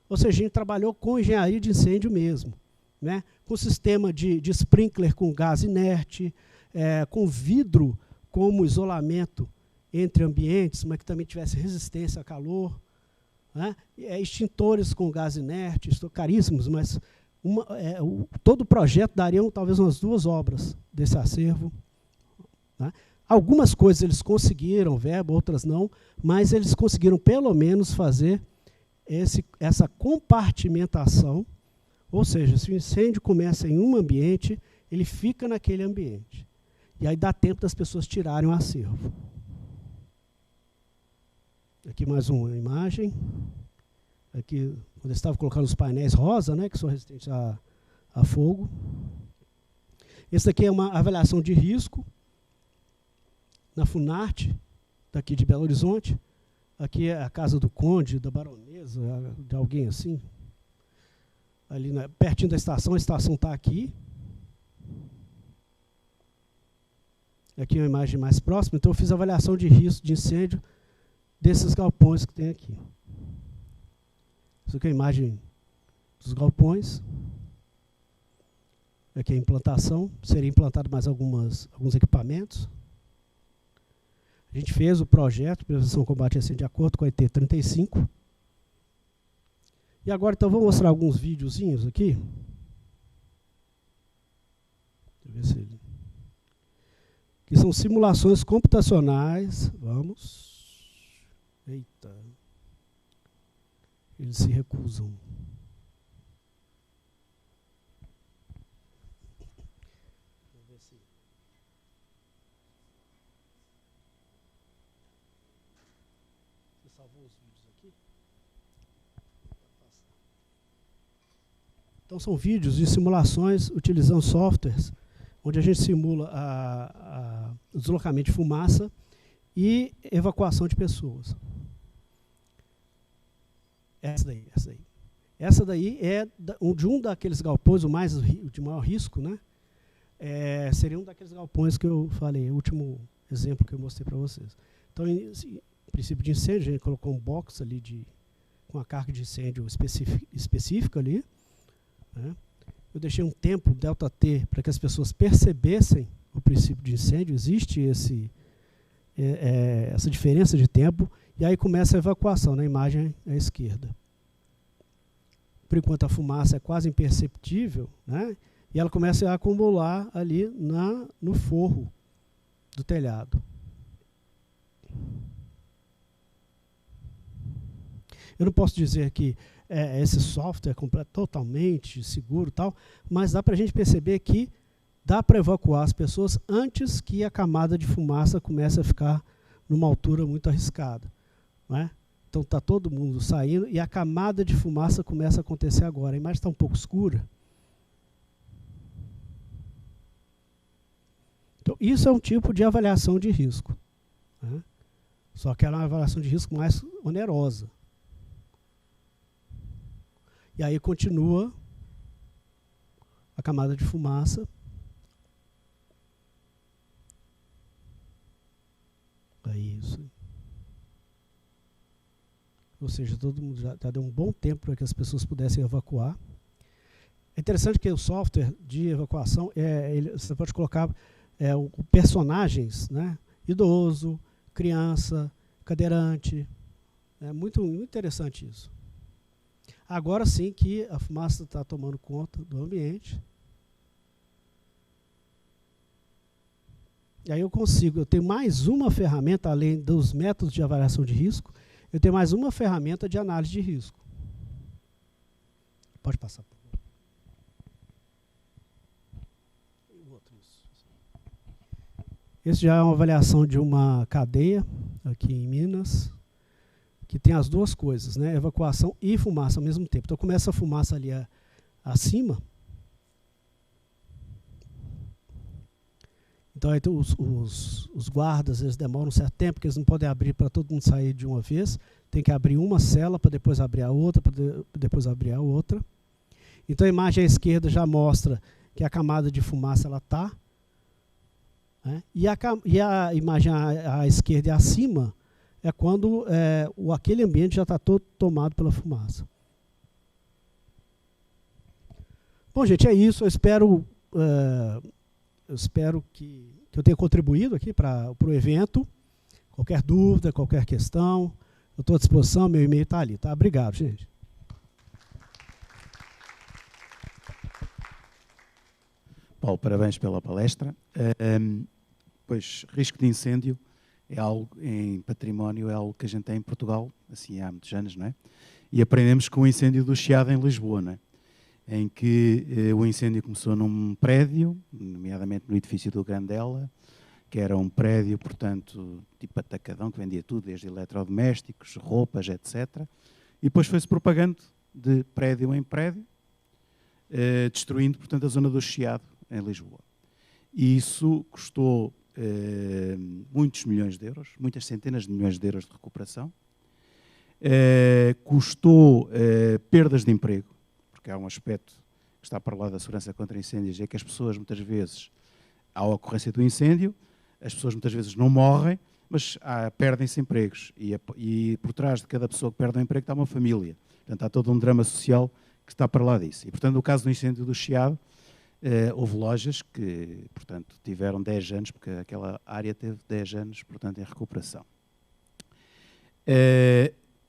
Ou seja, a gente trabalhou com engenharia de incêndio mesmo, né? Com sistema de sprinkler com gás inerte, com vidro como isolamento entre ambientes, mas que também tivesse resistência a calor, né? Extintores com gás inerte, caríssimos, mas todo o projeto daria talvez umas 2 obras desse acervo, né? Algumas coisas eles conseguiram verba, outras não, mas eles conseguiram pelo menos fazer essa compartimentação, ou seja, se o incêndio começa em um ambiente, ele fica naquele ambiente. E aí dá tempo das pessoas tirarem o acervo. Aqui mais uma imagem. Aqui, quando eu estava colocando os painéis rosa, né, que são resistentes a fogo. Esse daqui é uma avaliação de risco na Funarte, daqui de Belo Horizonte. Aqui é a casa do conde, da baronesa, de alguém assim. Ali pertinho da estação, a estação está aqui. Aqui é uma imagem mais próxima, então eu fiz a avaliação de risco de incêndio desses galpões que tem aqui. Isso aqui é a imagem dos galpões. Aqui é a implantação, seria implantado mais alguns equipamentos. A gente fez o projeto, Prevenção e Combate a Incêndio, de acordo com a IT 35. E agora, então, vou mostrar alguns videozinhos aqui. Deixa eu ver se ele... Que são simulações computacionais. Vamos. Eita. Eles se recusam. Vamos ver se... Você salvou os vídeos aqui? Então são vídeos de simulações utilizando softwares, onde a gente simula o deslocamento de fumaça e evacuação de pessoas. Essa daí é de um daqueles galpões, de maior risco, né? Seria um daqueles galpões que eu falei, o último exemplo que eu mostrei para vocês. Então, em princípio de incêndio, a gente colocou um box ali com a carga de incêndio específica ali, né? eu deixei um tempo, ΔT, para que as pessoas percebessem o princípio de incêndio, existe essa diferença de tempo, e aí começa a evacuação, na imagem à esquerda. Por enquanto a fumaça é quase imperceptível, né? E ela começa a acumular ali no forro do telhado. Eu não posso dizer que esse software é totalmente seguro e tal, mas dá para a gente perceber que dá para evacuar as pessoas antes que a camada de fumaça comece a ficar numa altura muito arriscada, não é? Então está todo mundo saindo e a camada de fumaça começa a acontecer agora. A imagem está um pouco escura. Então, isso é um tipo de avaliação de risco, né? Só que ela é uma avaliação de risco mais onerosa. E aí continua a camada de fumaça. É isso. Ou seja, todo mundo já deu um bom tempo para que as pessoas pudessem evacuar. É interessante que o software de evacuação, você pode colocar personagens, né? Idoso, criança, cadeirante. É muito interessante isso. Agora sim que a fumaça está tomando conta do ambiente. E aí eu tenho mais uma ferramenta, além dos métodos de avaliação de risco, eu tenho mais uma ferramenta de análise de risco. Pode passar. Esse já é uma avaliação de uma cadeia aqui em Minas, que tem as duas coisas, né? Evacuação e fumaça ao mesmo tempo. Então começa a fumaça ali acima. Então aí os guardas, eles demoram um certo tempo, porque eles não podem abrir para todo mundo sair de uma vez. Tem que abrir uma cela para depois abrir a outra, para depois abrir a outra. Então a imagem à esquerda já mostra que a camada de fumaça ela está, né? E a imagem à esquerda e acima é quando aquele ambiente já está todo tomado pela fumaça. Bom, gente, é isso. Eu espero que eu tenha contribuído aqui para o evento. Qualquer dúvida, qualquer questão, eu estou à disposição, meu e-mail está ali. Tá? Obrigado, gente. Paulo, parabéns pela palestra. Pois, risco de incêndio é algo em património, é algo que a gente tem em Portugal, assim há muitos anos, não é? E aprendemos com o incêndio do Chiado em Lisboa, não é? Em que o incêndio começou num prédio, nomeadamente no edifício do Grandela, que era um prédio, portanto, tipo atacadão, que vendia tudo, desde eletrodomésticos, roupas, etc. E depois foi-se propagando de prédio em prédio, destruindo, portanto, a zona do Chiado, em Lisboa. E isso custou muitos milhões de euros, muitas centenas de milhões de euros de recuperação. Custou perdas de emprego, porque há um aspecto que está para lá da segurança contra incêndios, é que as pessoas muitas vezes, à ocorrência do incêndio, as pessoas muitas vezes não morrem, mas perdem-se empregos. E por trás de cada pessoa que perde um emprego está uma família. Portanto, há todo um drama social que está para lá disso. E, portanto, no caso do incêndio do Chiado, houve lojas que, portanto, tiveram 10 anos, porque aquela área teve 10 anos, portanto, em recuperação.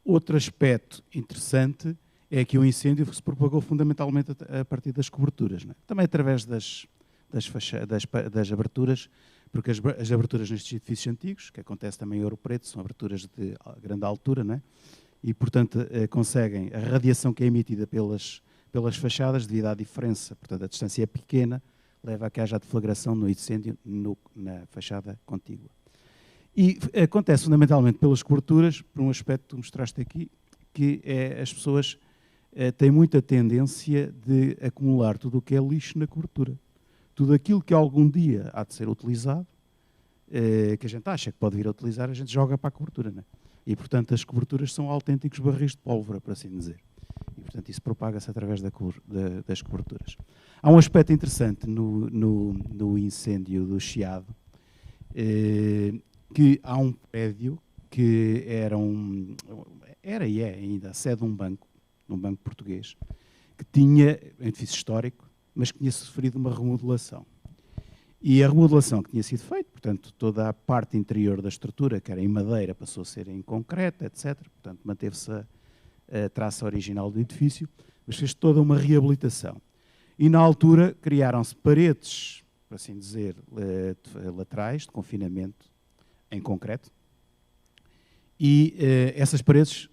Outro aspecto interessante é que o incêndio se propagou fundamentalmente a partir das coberturas, não é? Também através das aberturas, porque as aberturas nestes edifícios antigos, que acontece também em Ouro Preto, são aberturas de grande altura, não é? E, portanto, conseguem a radiação que é emitida pelas fachadas, devido à diferença, portanto, a distância é pequena, leva a que haja deflagração no incêndio na fachada contígua. E acontece fundamentalmente pelas coberturas, por um aspecto que tu mostraste aqui, que as pessoas têm muita tendência de acumular tudo o que é lixo na cobertura. Tudo aquilo que algum dia há de ser utilizado, que a gente acha que pode vir a utilizar, a gente joga para a cobertura, não é? E, portanto, as coberturas são autênticos barris de pólvora, por assim dizer. E, portanto, isso propaga-se através das coberturas. Há um aspecto interessante no incêndio do Chiado, que há um prédio que era e é ainda a sede de um banco português, que tinha, um edifício histórico, mas que tinha sofrido uma remodelação. E a remodelação que tinha sido feita, portanto, toda a parte interior da estrutura, que era em madeira, passou a ser em concreto, etc. Portanto, manteve-se a traça original do edifício, mas fez toda uma reabilitação. E, na altura, criaram-se paredes, por assim dizer, laterais, de confinamento, em concreto, e essas paredes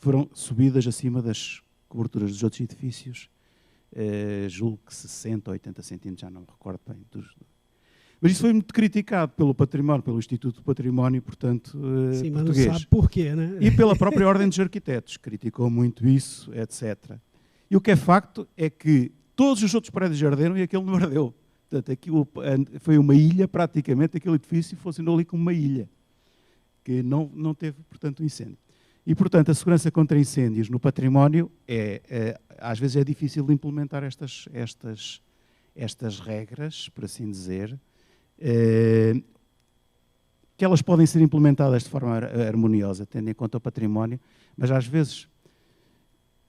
foram subidas acima das coberturas dos outros edifícios, julgo que 60 ou 80 centímetros, já não me recordo bem. Mas isso foi muito criticado pelo património, pelo Instituto do Património, portanto, sim, português. Mas não sabe porquê, né? E pela própria Ordem dos Arquitetos, criticou muito isso, etc. E o que é facto é que todos os outros prédios arderam e aquele não ardeu. Portanto, aquilo foi uma ilha, praticamente, aquele edifício funcionou ali como uma ilha, que não teve, portanto, um incêndio. E, portanto, a segurança contra incêndios no património às vezes é difícil de implementar estas regras, por assim dizer, que elas podem ser implementadas de forma harmoniosa, tendo em conta o património, mas às vezes,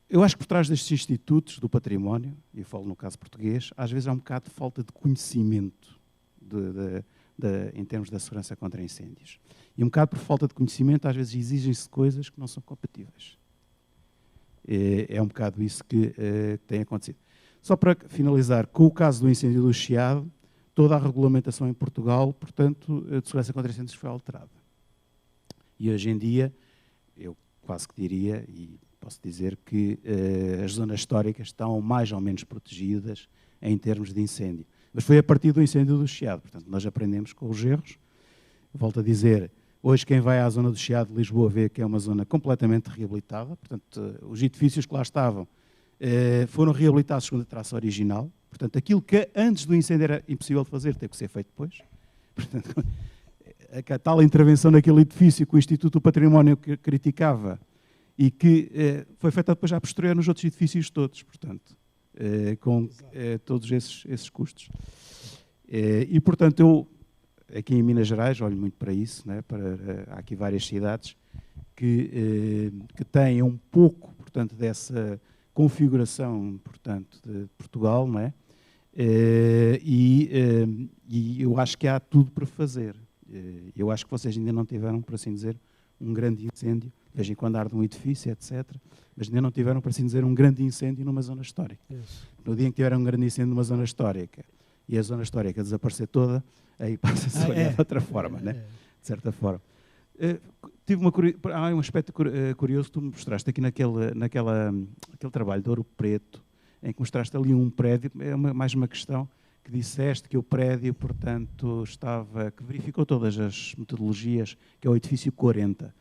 eu acho que por trás destes institutos do património, e eu falo no caso português, às vezes há um bocado de falta de conhecimento em termos da segurança contra incêndios. E um bocado por falta de conhecimento, às vezes exigem-se coisas que não são compatíveis. É um bocado isso que tem acontecido. Só para finalizar, com o caso do incêndio do Chiado, toda a regulamentação em Portugal, portanto, de segurança contra incêndios foi alterada. E hoje em dia, eu quase que diria, e posso dizer que as zonas históricas estão mais ou menos protegidas em termos de incêndio. Mas foi a partir do incêndio do Chiado, portanto, nós aprendemos com os erros. Volto a dizer, hoje quem vai à zona do Chiado de Lisboa vê que é uma zona completamente reabilitada, portanto, os edifícios que lá estavam foram reabilitados segundo a traça original. Portanto, aquilo que antes do incêndio era impossível de fazer, teve que ser feito depois. Portanto, a tal intervenção naquele edifício que o Instituto do Património criticava e que foi feita depois à posterior nos outros edifícios todos, portanto, com todos esses custos. E, portanto, eu, aqui em Minas Gerais, olho muito para isso, né, há aqui várias cidades que têm um pouco, portanto, dessa configuração, portanto, de Portugal, não é? E eu acho que há tudo para fazer. Eu acho que vocês ainda não tiveram, por assim dizer, um grande incêndio, de vez em quando arde um edifício, etc., mas ainda não tiveram, por assim dizer, um grande incêndio numa zona histórica. Isso. No dia em que tiveram um grande incêndio numa zona histórica e a zona histórica desaparecer toda, aí passa-se a olhar de outra forma, né? De certa forma. Há um aspecto curioso que tu me mostraste aqui naquele trabalho de Ouro Preto, em que mostraste ali um prédio, mais uma questão, que disseste que o prédio, portanto, que verificou todas as metodologias, que é o edifício 40.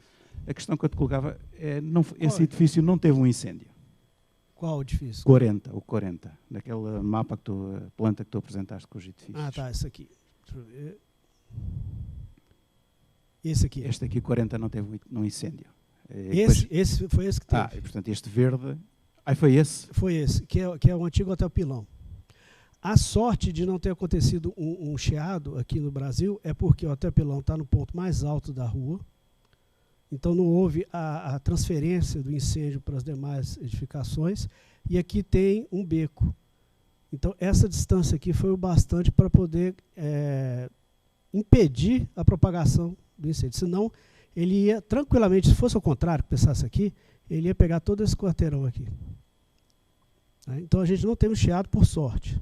A questão que eu te colocava é, esse edifício não teve um incêndio. Qual edifício? 40, o 40, naquele mapa, planta que tu apresentaste com os edifícios. Ah, tá, esse aqui. Deixa eu ver. Esse aqui. Este aqui, 40, não teve um incêndio. Esse foi esse que teve. E portanto, este verde... foi esse? Foi esse, que é o antigo Hotel Pilão. A sorte de não ter acontecido um chiado aqui no Brasil é porque o Hotel Pilão está no ponto mais alto da rua, então não houve a transferência do incêndio para as demais edificações, e aqui tem um beco. Então, essa distância aqui foi o bastante para poder impedir a propagação do incêndio. Senão, ele ia tranquilamente, se fosse ao contrário, que pensasse aqui, ele ia pegar todo esse quarteirão aqui. Então, a gente não teve chiado por sorte.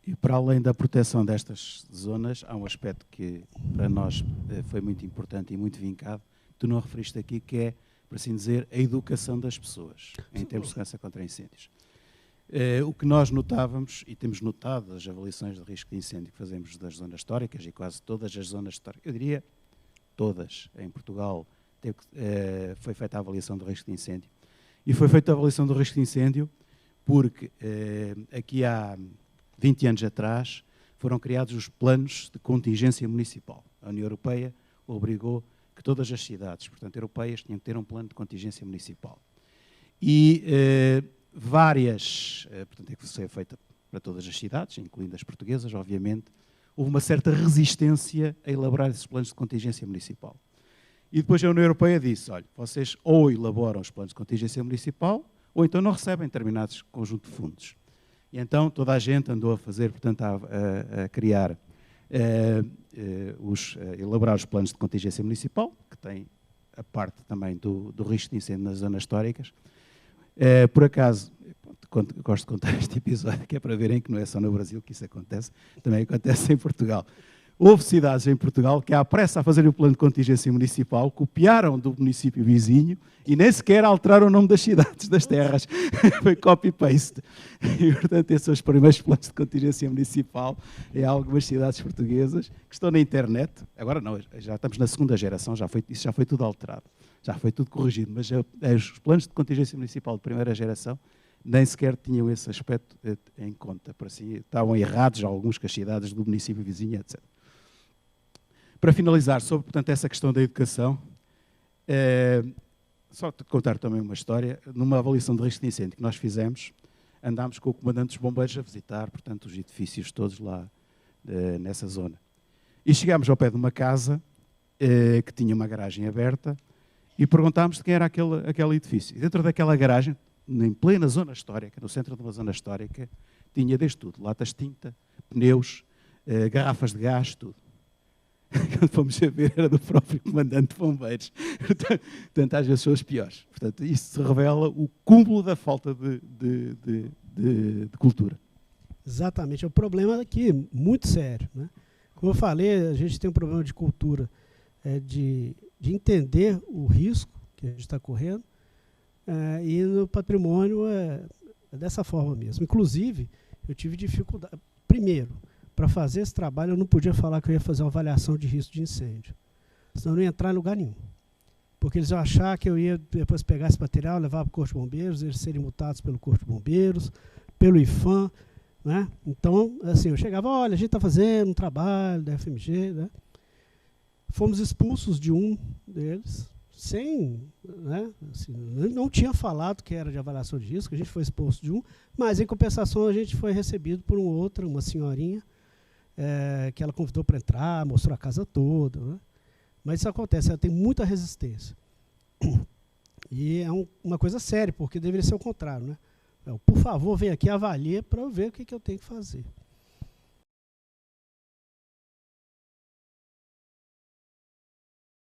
E para além da proteção destas zonas, há um aspecto que para nós foi muito importante e muito vincado, que tu não referiste aqui, que é, por assim dizer, a educação das pessoas, em termos de segurança contra incêndios. O que nós notávamos, e temos notado as avaliações de risco de incêndio que fazemos das zonas históricas, e quase todas as zonas históricas, eu diria todas em Portugal, foi feita a avaliação do risco de incêndio. E foi feita a avaliação do risco de incêndio porque aqui há 20 anos atrás foram criados os planos de contingência municipal. A União Europeia obrigou que todas as cidades, portanto, europeias, tinham que ter um plano de contingência municipal. E portanto, é que foi feita para todas as cidades, incluindo as portuguesas, obviamente, houve uma certa resistência a elaborar esses planos de contingência municipal. E depois a União Europeia disse, olha, vocês ou elaboram os planos de contingência municipal, ou então não recebem determinados conjunto de fundos. E então toda a gente andou a fazer, portanto, a criar, elaborar os planos de contingência municipal, que tem a parte também do risco de incêndio nas zonas históricas. Por acaso, gosto de contar este episódio, que é para verem que não é só no Brasil que isso acontece, também acontece em Portugal. Houve cidades em Portugal que, à pressa a fazer o plano de contingência municipal, copiaram do município vizinho e nem sequer alteraram o nome das cidades, das terras. Foi copy-paste. E, portanto, esses são os primeiros planos de contingência municipal em algumas cidades portuguesas que estão na internet. Agora não, já estamos na segunda geração, isso já foi tudo alterado, já foi tudo corrigido, mas os planos de contingência municipal de primeira geração nem sequer tinham esse aspecto em conta. Por assim, estavam errados alguns com as cidades do município vizinho, etc. Para finalizar sobre, portanto, essa questão da educação, só te contar também uma história. Numa avaliação de risco de incêndio que nós fizemos, andámos com o comandante dos bombeiros a visitar, portanto, os edifícios todos lá nessa zona. E chegámos ao pé de uma casa que tinha uma garagem aberta e perguntámos de quem era aquele edifício. E dentro daquela garagem, em plena zona histórica, no centro de uma zona histórica, tinha desde tudo, latas de tinta, pneus, garrafas de gás, tudo. Quando fomos a ver, era do próprio comandante de bombeiros. Portanto, às vezes são os piores. Portanto, isso revela o cúmulo da falta de cultura. Exatamente. É um problema aqui muito sério, né? Como eu falei, a gente tem um problema de cultura, de entender o risco que a gente está correndo, e no patrimônio é dessa forma mesmo. Inclusive, eu tive dificuldade. Primeiro, para fazer esse trabalho, eu não podia falar que eu ia fazer uma avaliação de risco de incêndio. Senão eu não ia entrar em lugar nenhum. Porque eles iam achar que eu ia depois pegar esse material, levar para o Corpo de Bombeiros, eles serem multados pelo Corpo de Bombeiros, pelo IFAM. Né? Então, assim, eu chegava, olha, a gente está fazendo um trabalho da FMG. Né? Fomos expulsos de um deles, sem... Né? Assim, não tinha falado que era de avaliação de risco, a gente foi expulso de um, mas, em compensação, a gente foi recebido por uma senhorinha, que ela convidou para entrar, mostrou a casa toda. Né? Mas isso acontece, ela tem muita resistência. E é uma coisa séria, porque deveria ser o contrário. Né? Por favor, vem aqui, avalie para eu ver o que eu tenho que fazer.